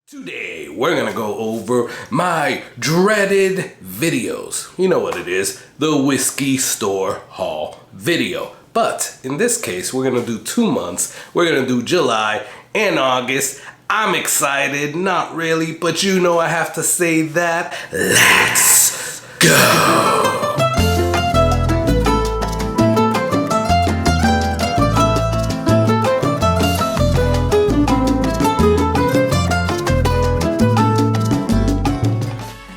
Today, we're gonna go over my dreaded videos. You know what it is, the whiskey store haul video. But in this case, we're gonna do 2 months. We're gonna do July and August. I'm excited, not really, but you know I have to say that. Let's go.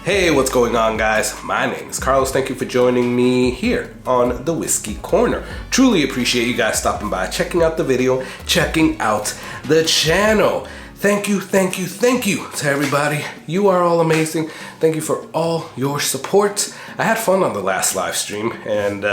Hey, what's going on, guys? My name is Carlos. Thank you for joining me here on the Whiskey Corner. Truly appreciate you guys stopping by, checking out the video, checking out the channel. Thank you to everybody. You are all amazing. Thank you for all your support. I had fun on the last live stream, and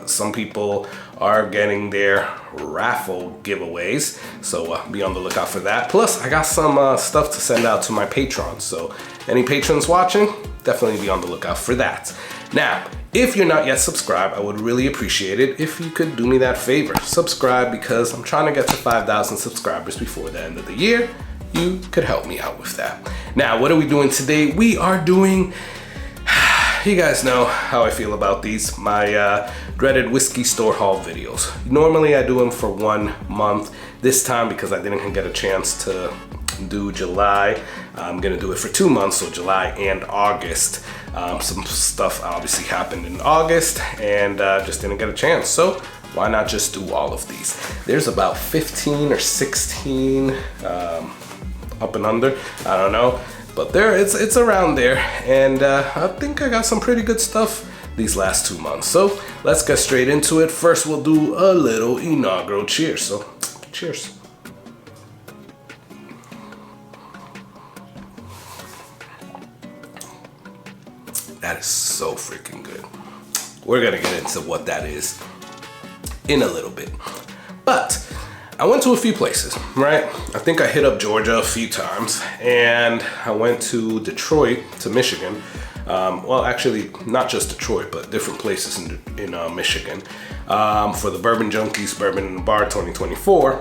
some people are getting their raffle giveaways, so be on the lookout for that. Plus, I got some stuff to send out to my patrons, so any patrons watching, definitely be on the lookout for that. Now, if you're not yet subscribed, I would really appreciate it if you could do me that favor. Subscribe, because I'm trying to get to 5,000 subscribers before the end of the year. You could help me out with that. Now, what are we doing today? We are doing, you guys know how I feel about these, my dreaded whiskey store haul videos. Normally I do them for 1 month. This time, because I didn't get a chance to do July, I'm gonna do it for 2 months, so July and August. Some stuff obviously happened in August and just didn't get a chance, so why not just do all of these? There's about 15 or 16 up and under, I don't know, but it's around there, and I think I got some pretty good stuff these last 2 months. So let's get straight into it. First, we'll do a little inaugural cheers. So cheers. That is so freaking good. We're gonna get into what that is in a little bit. But I went to a few places, right? I think I hit up Georgia a few times, and I went to Detroit, to Michigan. Well, actually, not just Detroit, but different places in Michigan for the Bourbon Junkies Bourbon in the Bar 2024.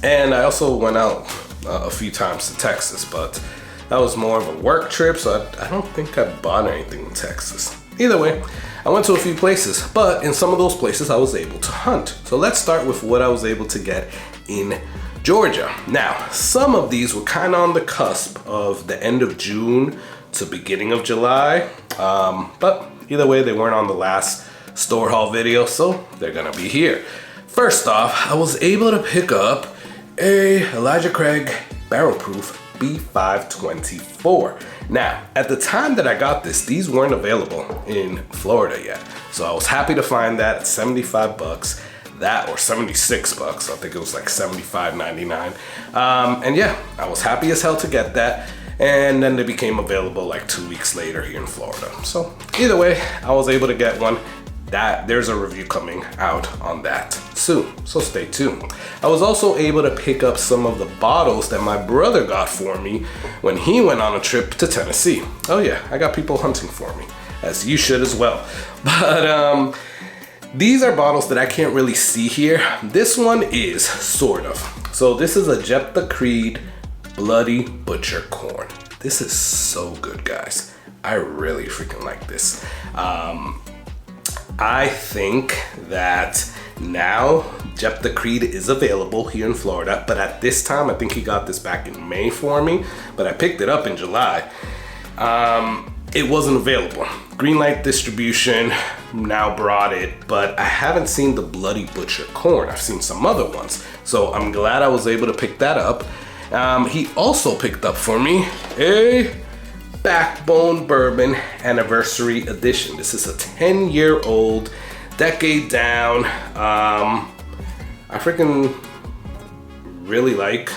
And I also went out a few times to Texas, but that was more of a work trip, so I don't think I bought anything in Texas. Either way, I went to a few places, but in some of those places I was able to hunt. So let's start with what I was able to get in Georgia. Now, some of these were kind of on the cusp of the end of June to beginning of July, but either way, they weren't on the last store haul video, so they're gonna be here. First off, I was able to pick up a Elijah Craig Barrel Proof B524. Now, at the time that I got this, these weren't available in Florida yet. So I was happy to find that at 75 bucks, that or 76 bucks. I think it was like 75.99. And yeah, I was happy as hell to get that. And then they became available like 2 weeks later here in Florida. So either way, I was able to get one. There's a review coming out on that soon, so stay tuned. I was also able to pick up some of the bottles that my brother got for me when he went on a trip to Tennessee. Oh yeah, I got people hunting for me, as you should as well. But these are bottles that I can't really see here. This one is, sort of. So this is a Jephthah Creed Bloody Butcher Corn. This is so good, guys. I really freaking like this. I think that now Jephthah Creed is available here in Florida, but at this time, I think he got this back in May for me, but I picked it up in July. It wasn't available. Greenlight Distribution now brought it, but I haven't seen the Bloody Butcher Corn. I've seen some other ones, so I'm glad I was able to pick that up. He also picked up for me a Backbone Bourbon Anniversary Edition. This is a 10-year-old, decade down. I freaking really like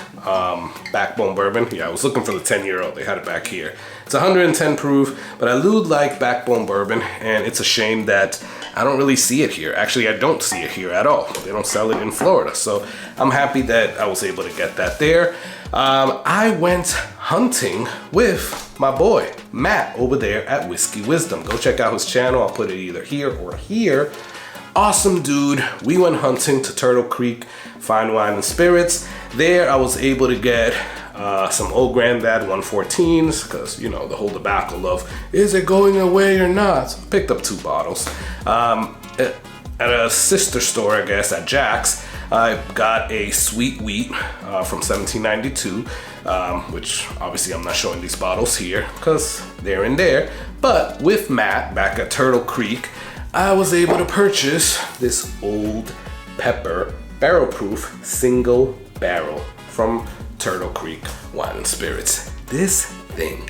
Backbone Bourbon. Yeah, I was looking for the 10-year-old. They had it back here. It's 110 proof, but I do like Backbone Bourbon, and it's a shame that I don't really see it here. Actually, I don't see it here at all. They don't sell it in Florida, so I'm happy that I was able to get that there. I went hunting with my boy Matt over there at Whiskey Wisdom. Go check out his channel. I'll put it either here or here. Awesome dude. We went hunting to Turtle Creek Fine Wine and Spirits. There I was able to get some old granddad 114s, because you know the whole debacle of is it going away or not. So I picked up 2 bottles. At a sister store, I guess, at Jack's, I got a sweet wheat from 1792, which obviously I'm not showing these bottles here because they're in there. But with Matt back at Turtle Creek, I was able to purchase this Old Pepper barrel-proof single barrel from Turtle Creek Wine and Spirits. This thing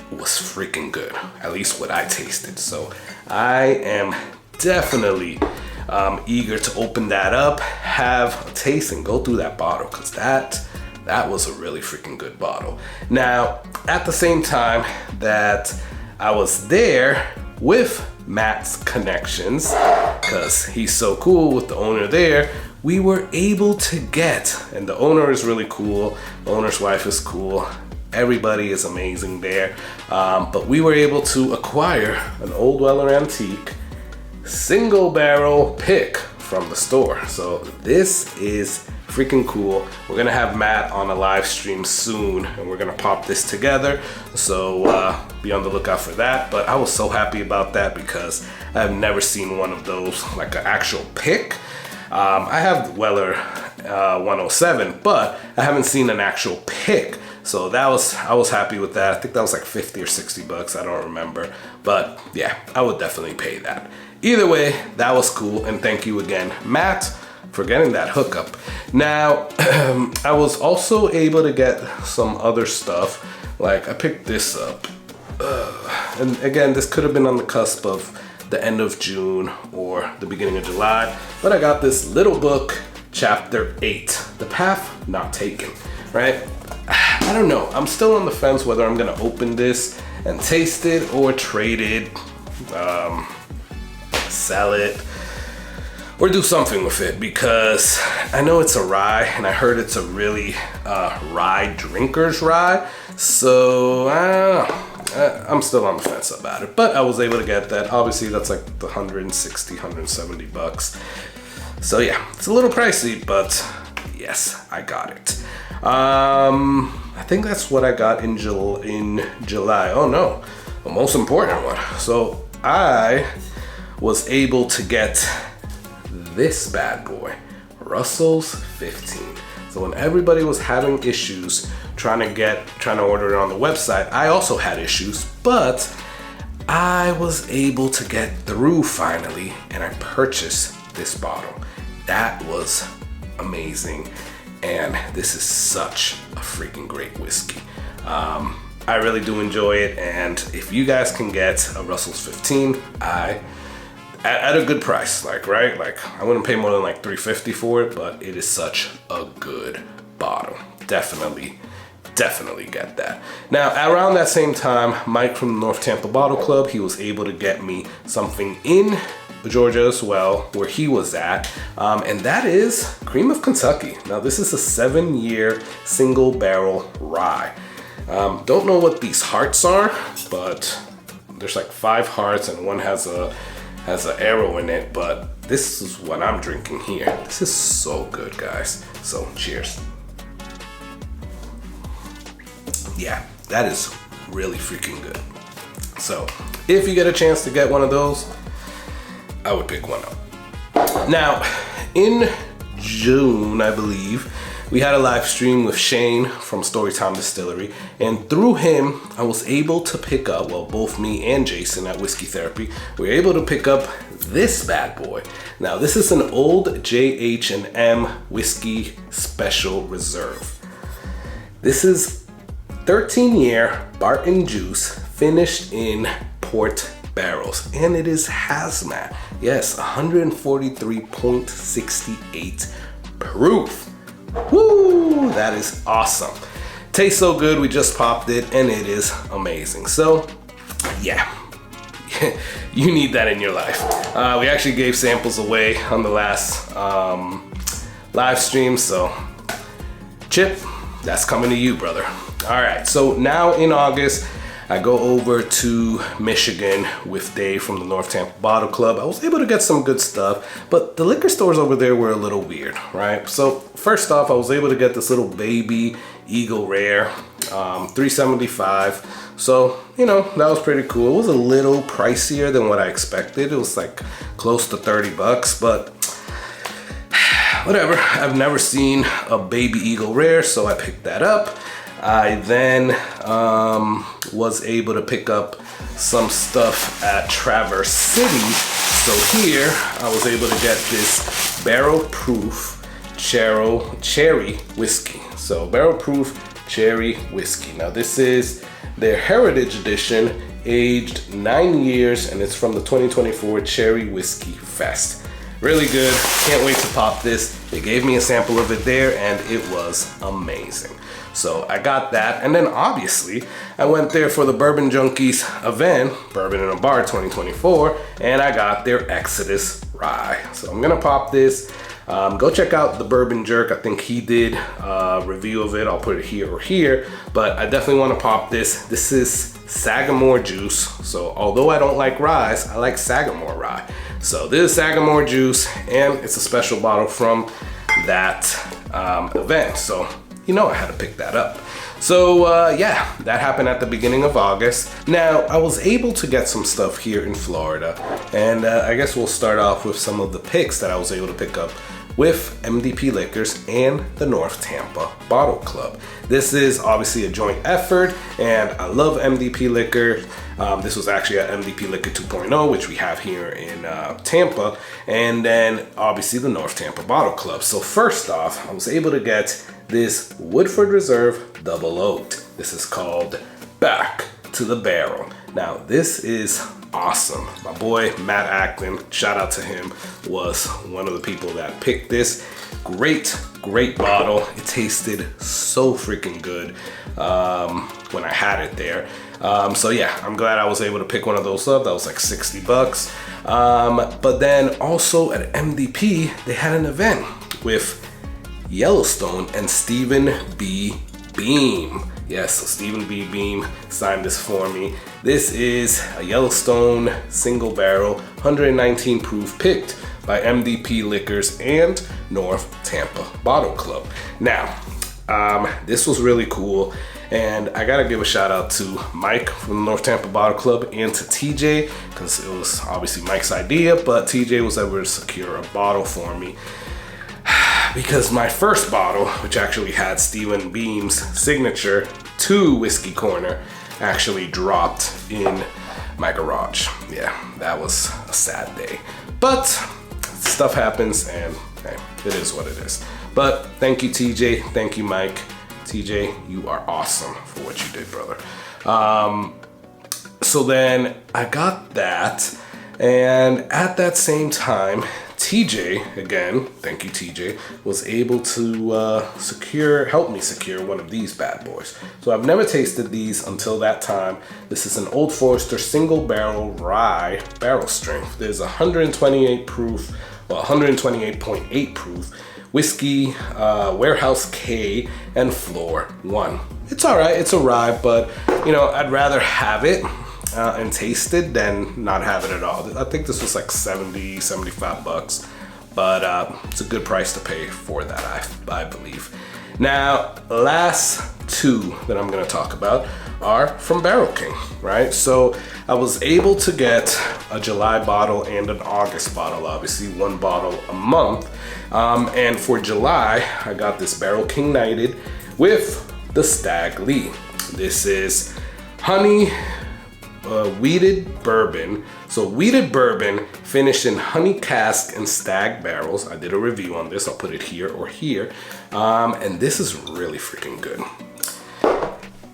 was freaking good, at least what I tasted. So I am definitely eager to open that up, have a taste, and go through that bottle, because that was a really freaking good bottle. Now, at the same time that I was there with Matt's connections, because he's so cool with the owner there, we were able to get, and the owner is really cool, the owner's wife is cool, everybody is amazing there, but we were able to acquire an Old Weller Antique single barrel pick from the store. So this is freaking cool. We're gonna have Matt on a live stream soon, and we're gonna pop this together, so be on the lookout for that. But I was so happy about that because I've never seen one of those, like an actual pick. I have Weller 107, but I haven't seen an actual pick. So I was happy with that. I think that was like 50 or 60 bucks, I don't remember. But yeah, I would definitely pay that. Either way, that was cool, and thank you again, Matt, for getting that hookup. Now, I was also able to get some other stuff, like I picked this up. And again, this could have been on the cusp of the end of June or the beginning of July, but I got this little book, chapter 8, The Path Not Taken, right? I don't know, I'm still on the fence whether I'm gonna open this and taste it or trade it, sell it, or do something with it, because I know it's a rye, and I heard it's a really rye drinker's rye, so I don't know. I'm still on the fence about it, but I was able to get that. Obviously that's like the 160, 170 bucks. So yeah, it's a little pricey, but yes, I got it. I think that's what I got in July. Oh no, the most important one. So I was able to get this bad boy, Russell's 15. So when everybody was having issues trying to order it on the website, I also had issues, but I was able to get through finally, and I purchased this bottle. That was amazing, and this is such a freaking great whiskey. I really do enjoy it, and if you guys can get a Russell's 15, at a good price, like, right? Like, I wouldn't pay more than like $3.50 for it, but it is such a good bottle. Definitely get that. Now, around that same time, Mike from the North Tampa Bottle Club, he was able to get me something in Georgia as well, where he was at, and that is Cream of Kentucky. Now, this is a 7-year single barrel rye. Don't know what these hearts are, but there's like 5 hearts, and one has an arrow in it, but this is what I'm drinking here. This is so good, guys. So cheers. Yeah, that is really freaking good. So if you get a chance to get one of those, I would pick one up. Now, in June, I believe, we had a live stream with Shane from Storytime Distillery, and through him, I was able to pick up, well, both me and Jason at Whiskey Therapy, we were able to pick up this bad boy. Now, this is an old J.H.M. Whiskey Special Reserve. This is 13-year Barton Juice finished in port barrels, and it is hazmat. Yes, 143.68 proof. Woo, that is awesome. Tastes so good, we just popped it, and it is amazing. So yeah, you need that in your life. We actually gave samples away on the last live stream, so Chip, that's coming to you, brother. All right, so now in August, I go over to Michigan with Dave from the North Tampa Bottle Club. I was able to get some good stuff, but the liquor stores over there were a little weird, right? So first off, I was able to get this little baby Eagle Rare, $3.75. So, you know, that was pretty cool. It was a little pricier than what I expected. It was like close to 30 bucks, but whatever. I've never seen a baby Eagle Rare, so I picked that up. I then was able to pick up some stuff at Traverse City. So here I was able to get this barrel proof cherry whiskey. So barrel proof cherry whiskey. Now this is their Heritage Edition, aged 9 years, and it's from the 2024 Cherry Whiskey Fest. Really good, can't wait to pop this. They gave me a sample of it there and it was amazing. So I got that, and then obviously I went there for the Bourbon Junkies event, Bourbon in a Bar 2024, and I got their Exodus Rye. So I'm gonna pop this. Go check out the Bourbon Jerk. I think he did a review of it. I'll put it here or here, but I definitely want to pop this. This is Sagamore juice. So although I don't like rye, I like Sagamore rye. So this is Sagamore juice, and it's a special bottle from that event. So, you know, I had to pick that up. So yeah, that happened at the beginning of August. Now, I was able to get some stuff here in Florida, and I guess we'll start off with some of the picks that I was able to pick up with MDP Liquors and the North Tampa Bottle Club. This is obviously a joint effort, and I love MDP Liquor. This was actually at MDP Liquor 2.0, which we have here in Tampa, and then obviously the North Tampa Bottle Club. So first off, I was able to get this Woodford Reserve Double Oaked. This is called Back to the Barrel. Now this is awesome. My boy Matt Acton, shout out to him, was one of the people that picked this. Great bottle. It tasted so freaking good when I had it there. So yeah, I'm glad I was able to pick one of those up. That was like 60 bucks. But then also at MDP, they had an event with Yellowstone and Stephen B. Beam. Yes, so Stephen B. Beam signed this for me. This is a Yellowstone single barrel, 119 proof, picked by MDP Liquors and North Tampa Bottle Club. Now, this was really cool, and I gotta give a shout out to Mike from the North Tampa Bottle Club and to TJ, because it was obviously Mike's idea, but TJ was able to secure a bottle for me. Because my first bottle, which actually had Stephen Beam's signature to Whiskey Corner, actually dropped in my garage. Yeah, that was a sad day. But stuff happens, and hey, it is what it is. But thank you, TJ. Thank you, Mike. TJ, you are awesome for what you did, brother. So then I got that, and at that same time, TJ, again, thank you TJ, was able to help me secure one of these bad boys. So I've never tasted these until that time. This is an Old Forester single barrel rye barrel strength. There's 128 proof, well, 128.8 proof whiskey, Warehouse K, and Floor 1. It's all right, it's a rye, but you know, I'd rather have it and taste it than not have it at all. I think this was like 70, 75 bucks, but it's a good price to pay for that, I believe. Now, last two that I'm gonna talk about are from Barrel King, right? So I was able to get a July bottle and an August bottle, obviously one bottle a month. And for July, I got this Barrel King Knighted with the Stag Lee. This is honey wheated bourbon. So wheated bourbon finished in honey cask and stag barrels. I did a review on this. I'll put it here or here. And this is really freaking good.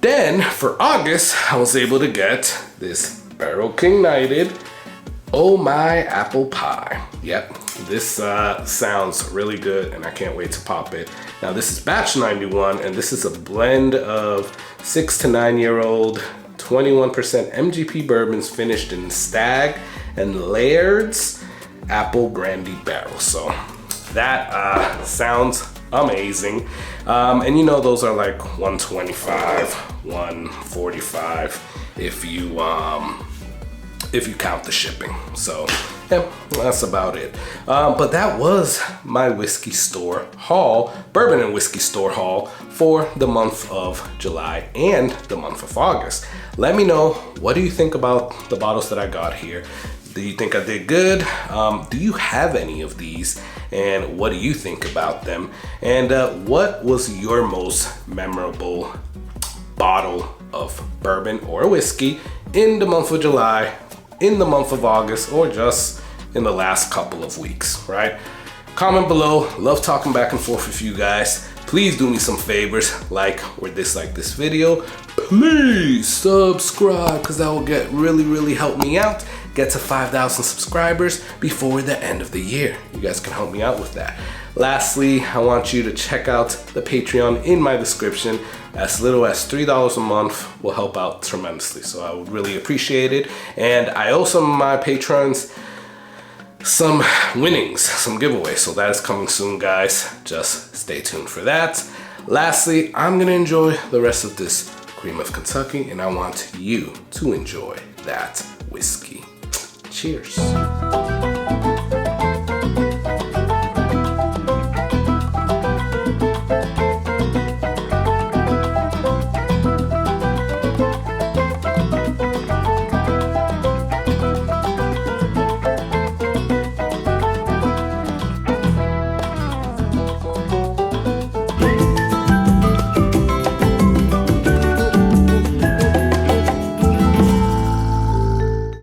Then for August, I was able to get this Barrel King Knighted Oh My Apple Pie. Yep, this sounds really good and I can't wait to pop it. Now this is batch 91 and this is a blend of 6 to 9 year old 21% MGP bourbons finished in Stag and Laird's apple brandy barrel. So that sounds amazing. And you know, those are like $125, $145 if you count the shipping. So yeah, that's about it. But that was my whiskey store haul, bourbon and whiskey store haul for the month of July and the month of August. Let me know, what do you think about the bottles that I got here? Do you think I did good? Do you have any of these? And what do you think about them? And what was your most memorable bottle of bourbon or whiskey in the month of July, in the month of August, or just in the last couple of weeks, right? Comment below. Love talking back and forth with you guys. Please do me some favors, like or dislike this video. Please subscribe, because that will really help me out. Get to 5,000 subscribers before the end of the year. You guys can help me out with that. Lastly, I want you to check out the Patreon in my description. As little as $3 a month will help out tremendously, so I would really appreciate it. And I owe some of my patrons some winnings, some giveaways, so that is coming soon, guys. Just stay tuned for that. Lastly, I'm gonna enjoy the rest of this cream of Kentucky, and I want you to enjoy that whiskey. Cheers.